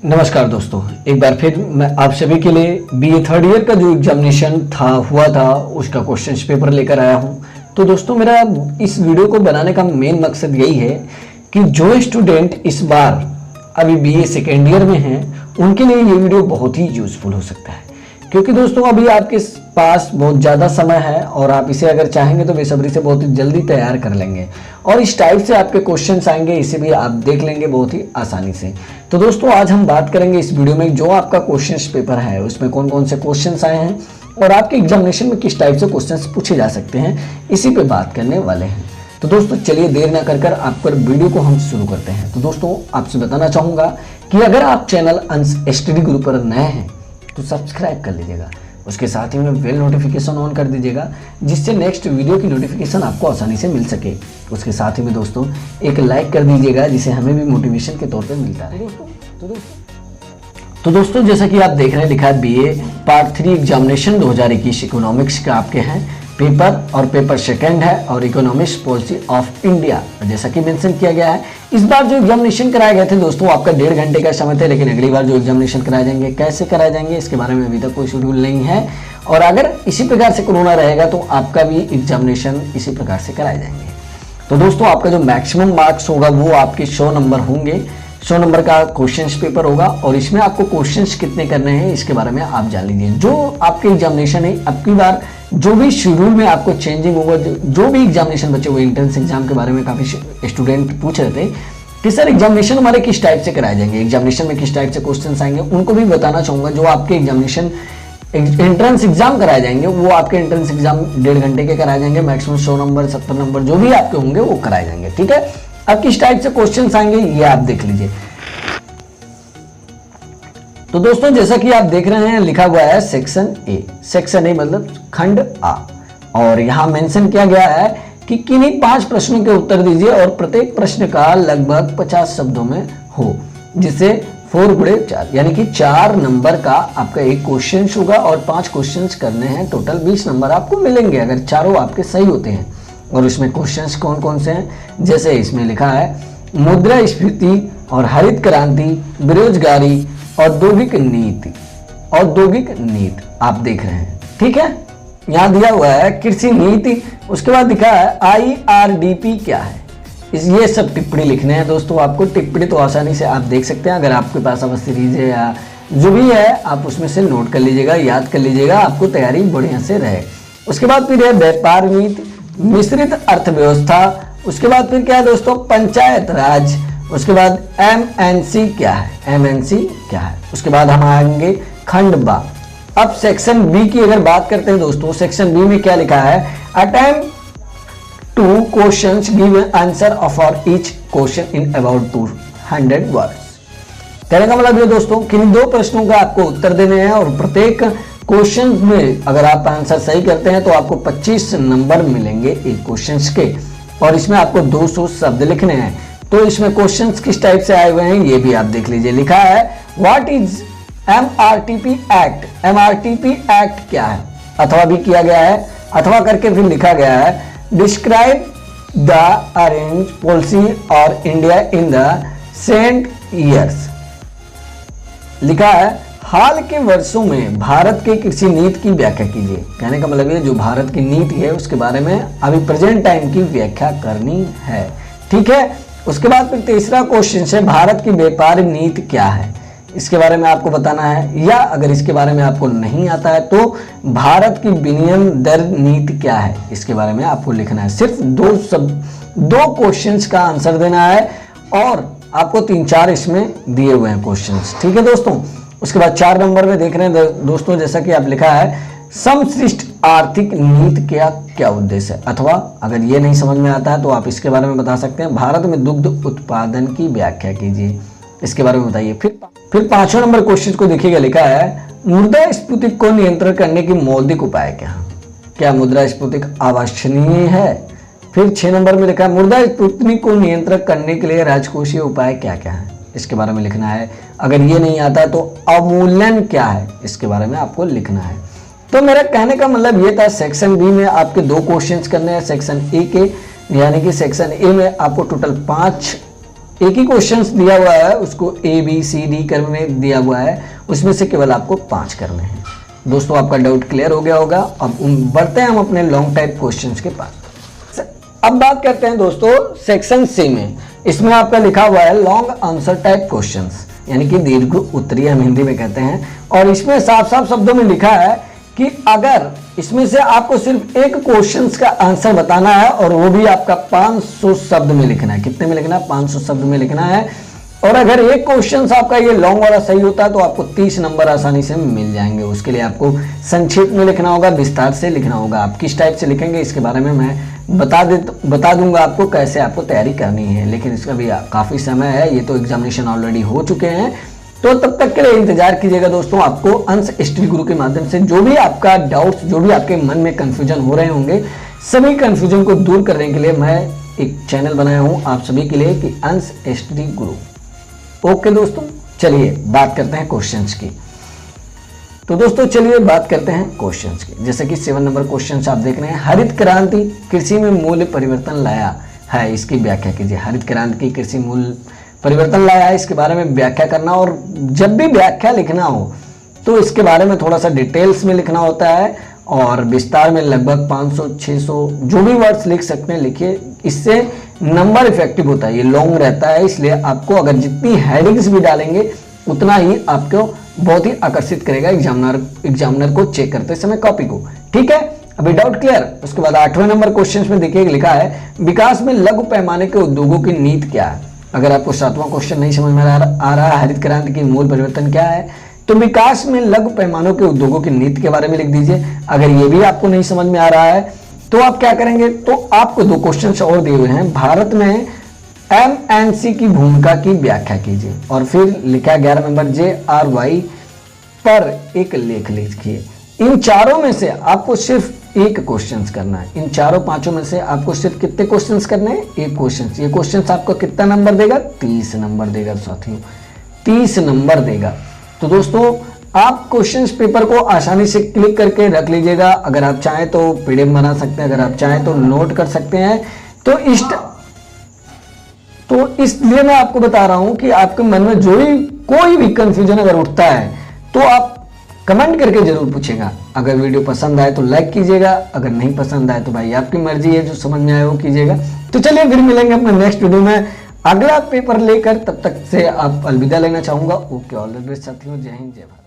नमस्कार दोस्तों, एक बार फिर मैं आप सभी के लिए बीए थर्ड ईयर का जो एग्जामिनेशन हुआ था उसका क्वेश्चन पेपर लेकर आया हूं। तो दोस्तों, मेरा इस वीडियो को बनाने का मेन मकसद यही है कि जो स्टूडेंट इस बार अभी बीए सेकेंड ईयर में हैं उनके लिए ये वीडियो बहुत ही यूजफुल हो सकता है, क्योंकि दोस्तों अभी आपके पास बहुत ज़्यादा समय है और आप इसे अगर चाहेंगे तो बेसब्री से बहुत ही जल्दी तैयार कर लेंगे और इस टाइप से आपके क्वेश्चंस आएंगे, इसे भी आप देख लेंगे बहुत ही आसानी से। तो दोस्तों, आज हम बात करेंगे इस वीडियो में जो आपका क्वेश्चंस पेपर है उसमें कौन कौन से क्वेश्चंस आए हैं और आपके एग्जामिनेशन में किस टाइप से क्वेश्चंस पूछे जा सकते हैं, इसी पे बात करने वाले हैं। तो दोस्तों चलिए देर ना कर आपको वीडियो को हम शुरू करते हैं। तो दोस्तों, आपसे बताना चाहूँगा कि अगर आप चैनल अंश स्टडी गुरु पर नए हैं तो सब्सक्राइब कर लीजिएगा, उसके साथ ही में बेल नोटिफिकेशन ऑन कर दीजिएगा जिससे नेक्स्ट वीडियो की नोटिफिकेशन आपको आसानी से मिल सके। उसके साथ ही में दोस्तों एक लाइक कर दीजिएगा जिसे हमें भी मोटिवेशन के तौर पे मिलता है। तो दोस्तों जैसा कि आप देख रहे हैं, लिखा है बीए पार्ट 3 एग्जामिनेशन 2021 इकोनॉमिक्स का आपके हैं पेपर और पेपर सेकंड है और इकोनॉमिक्स पॉलिसी ऑफ इंडिया। जैसा कि मेंशन किया गया है, इस बार जो एग्जामिनेशन कराए गए थे दोस्तों आपका 1.5 घंटे का समय था, लेकिन अगली बार जो एग्जामिनेशन कराए जाएंगे कैसे कराए जाएंगे इसके बारे में अभी तक कोई शेड्यूल नहीं है और अगर इसी प्रकार से कोरोना रहेगा तो आपका भी एग्जामिनेशन इसी प्रकार से कराए जाएंगे। तो दोस्तों आपका जो मैक्सिमम मार्क्स होगा वो आपके 100 नंबर होंगे, 100 नंबर का क्वेश्चंस पेपर होगा और इसमें आपको क्वेश्चंस कितने करने हैं इसके बारे में आप जान लीजिए। जो आपके एग्जामिनेशन है अब की बार जो भी शेड्यूल में आपको चेंजिंग होगा, जो भी एग्जामिनेशन बचे हुए एंट्रेंस एग्जाम के बारे में काफ़ी स्टूडेंट पूछ रहे थे कि सर एग्जामिनेशन हमारे किस टाइप से कराए जाएंगे, एग्जामिनेशन में किस टाइप से क्वेश्चंस आएंगे, उनको भी बताना चाहूँगा। जो आपके एग्जामिनेशन एंट्रेंस एग्जाम कराए जाएंगे वो आपके एंट्रेंस एग्जाम 1.5 घंटे के कराए जाएंगे, मैक्सिमम 100 नंबर 70 नंबर जो भी आपके होंगे वो कराए जाएंगे। ठीक है, अब किस टाइप से क्वेश्चंस आएंगे ये आप देख लीजिए। तो दोस्तों जैसा कि आप देख रहे हैं लिखा हुआ है सेक्शन ए, सेक्शन ए मतलब खंड आ, और यहां मेंशन किया गया है कि किन्हीं 5 प्रश्नों के उत्तर दीजिए और प्रत्येक प्रश्न का लगभग 50 शब्दों में हो, जिससे 4 गुणे 4 यानी कि 4 नंबर का आपका एक क्वेश्चन होगा और 5 क्वेश्चन करने हैं, टोटल 20 नंबर आपको मिलेंगे अगर चारों आपके सही होते हैं। और उसमें क्वेश्चंस कौन कौन से हैं, जैसे इसमें लिखा है मुद्रास्फीति और हरित क्रांति, बेरोजगारी, औद्योगिक नीति आप देख रहे हैं। ठीक है, यहाँ दिया हुआ है कृषि नीति, उसके बाद लिखा है IRDP क्या है, ये सब टिप्पणी लिखने हैं दोस्तों आपको। टिप्पणी तो आसानी से आप देख सकते हैं, अगर आपके पास अब सीरीज है या जो भी है आप उसमें से नोट कर लीजिएगा, याद कर लीजिएगा, आपको तैयारी बढ़िया से रहे। उसके बाद फिर है व्यापार नीति, मिश्रित अर्थव्यवस्था, उसके बाद फिर क्या है दोस्तों पंचायत राज, उसके बाद MNC क्या है, उसके बाद हम आएंगे खंड बा। अब सेक्शन बी की अगर बात करते हैं दोस्तों, सेक्शन बी में क्या लिखा है, attempt two questions give answer of for each question in about 200 words. कहने का मतलब ये दोस्तों कि इन 2 प्रश्नों का आपको उत्तर देने हैं और प्रत्येक क्वेश्चन में अगर आप आंसर सही करते हैं तो आपको 25 नंबर मिलेंगे एक क्वेश्चन के और इसमें आपको 200 शब्द लिखने हैं। तो इसमें क्वेश्चंस किस टाइप से आए हुए हैं ये भी आप देख लीजिए। लिखा है what is MRTP act, MRTP act क्या है, अथवा भी किया गया है, अथवा करके फिर लिखा गया है डिस्क्राइब द अरेंज पॉलिसी और India in the sent years. लिखा है हाल के वर्षों में भारत के कृषि नीति की व्याख्या कीजिए। कहने का मतलब ये जो भारत की नीति है उसके बारे में अभी प्रेजेंट टाइम की व्याख्या करनी है। ठीक है, उसके बाद फिर तीसरा क्वेश्चन है भारत की व्यापार नीति क्या है, इसके बारे में आपको बताना है, या अगर इसके बारे में आपको नहीं आता है तो भारत की विनिमय दर नीति क्या है इसके बारे में आपको लिखना है। सिर्फ 2 क्वेश्चंस का आंसर देना है और आपको 3-4 इसमें दिए हुए हैं क्वेश्चंस। ठीक है दोस्तों, उसके बाद 4 नंबर में देख रहे हैं दोस्तों, जैसा कि आप लिखा है समशिष्ट आर्थिक नीति क्या उद्देश्य है, अथवा अगर ये नहीं समझ में आता है तो आप इसके बारे में बता सकते हैं भारत में दुग्ध उत्पादन की व्याख्या कीजिए, इसके बारे में बताइए। फिर 5वें नंबर क्वेश्चन को देखिएगा, लिखा है मुद्रास्फीति को नियंत्रण करने की मौलिक उपाय क्या मुद्रास्फीति अवांछनीय है। फिर 6 नंबर में लिखा है मुद्रास्फीति को नियंत्रण करने के लिए राजकोषीय उपाय क्या है, इसके बारे में लिखना है। अगर ये नहीं आता तो अवमूल्यन क्या है इसके बारे में आपको लिखना है। तो मेरा कहने का मतलब ये था सेक्शन बी में आपके 2 क्वेश्चंस करने हैं, सेक्शन ए के यानी कि सेक्शन ए में आपको टोटल 5 एक ही क्वेश्चंस दिया हुआ है, उसको A B C D क्रम में दिया हुआ है, उसमें से केवल आपको 5 करने हैं। दोस्तों आपका डाउट क्लियर हो गया होगा। अब बढ़ते हैं हम अपने लॉन्ग टाइप क्वेश्चंस के पास। अब बात करते हैं दोस्तों सेक्शन सी में। इसमें आपका लिखा हुआ है लॉन्ग आंसर टाइप क्वेश्चंस, यानी कि दीर्घ उत्तरीय हम हिंदी में कहते हैं। और इसमें साफ साफ शब्दों में लिखा है कि अगर इसमें से आपको सिर्फ एक क्वेश्चन का आंसर बताना है और वो भी आपका 500 शब्द में लिखना है। कितने में लिखना है? 500 शब्द में लिखना है। और अगर एक क्वेश्चन आपका ये लॉन्ग वाला सही होता है तो आपको 30 नंबर आसानी से मिल जाएंगे। उसके लिए आपको संक्षेप में लिखना होगा, विस्तार से लिखना होगा। आप किस टाइप से लिखेंगे इसके बारे में मैं बता दूंगा आपको कैसे आपको तैयारी करनी है, लेकिन इसका भी काफ़ी समय है। ये तो एग्जामिनेशन ऑलरेडी हो चुके हैं, तो तब तक के लिए इंतजार कीजिएगा दोस्तों। आपको अंश स्टडी गुरु के माध्यम से जो भी आपका डाउट्स, जो भी आपके मन में कंफ्यूजन हो रहे होंगे, सभी कंफ्यूजन को दूर करने के लिए मैं एक चैनल बनाया हूं आप सभी के लिए कि अंश स्टडी गुरु। ओके दोस्तों, चलिए बात करते हैं क्वेश्चंस की। तो दोस्तों चलिए बात करते हैं क्वेश्चंस की। जैसे कि 7 नंबर क्वेश्चन आप देख रहे हैं, हरित क्रांति कृषि में मूल्य परिवर्तन लाया है, इसकी व्याख्या कीजिए। हरित क्रांति कृषि मूल्य परिवर्तन लाया है, इसके बारे में व्याख्या करना। और जब भी व्याख्या लिखना हो तो इसके बारे में थोड़ा सा डिटेल्स में लिखना होता है और विस्तार में लगभग 500-600 जो भी वर्ड्स लिख सकते हैं लिखिए। इससे नंबर इफेक्टिव होता है, ये लॉन्ग रहता है, इसलिए आपको अगर जितनी हेडिंग्स भी डालेंगे उतना ही आपको बहुत ही आकर्षित करेगा एग्जामिनर को चेक करते समय कॉपी को। ठीक है, अभी डाउट क्लियर। उसके बाद 8वें नंबर क्वेश्चन में देखिए लिखा है विकास में लघु पैमाने के उद्योगों की नीति क्या है। अगर आपको 7वां क्वेश्चन नहीं समझ में आ रहा है हरित क्रांति की मूल परिवर्तन क्या है, तो विकास में लघु पैमानों के उद्योगों की नीति के बारे में लिख दीजिए। अगर ये भी आपको नहीं समझ में आ रहा है तो आप क्या करेंगे, तो आपको 2 क्वेश्चन और दिए हुए हैं, भारत में MNC की भूमिका की व्याख्या कीजिए। और फिर लिखा 11 नंबर JRY पर एक लेख लिखिए। इन चारों में से आपको सिर्फ एक क्वेश्चन करना है। इन चारों 5 में से आपको सिर्फ कितने क्वेश्चन करने हैं? एक क्वेश्चन। ये क्वेश्चन आपको कितना नंबर देगा? 30 नंबर देगा साथियों, 30 नंबर देगा। तो दोस्तों आप क्वेश्चन पेपर को आसानी से क्लिक करके रख लीजिएगा। अगर आप चाहें तो PDF बना सकते हैं, अगर आप चाहें तो नोट कर सकते हैं। तो इसलिए मैं आपको बता रहा हूं कि आपके मन में जो भी कोई भी कंफ्यूजन अगर उठता है तो आप कमेंट करके जरूर पूछेगा। अगर वीडियो पसंद आए तो लाइक कीजिएगा, अगर नहीं पसंद आए तो भाई आपकी मर्जी है, जो समझ में आए वो कीजिएगा। तो चलिए फिर मिलेंगे अपने नेक्स्ट वीडियो में अगला पेपर लेकर। तब तक से आप अलविदा लेना चाहूंगा। ओके, ऑल द बेस्ट साथियों, जय हिंद जय भारत।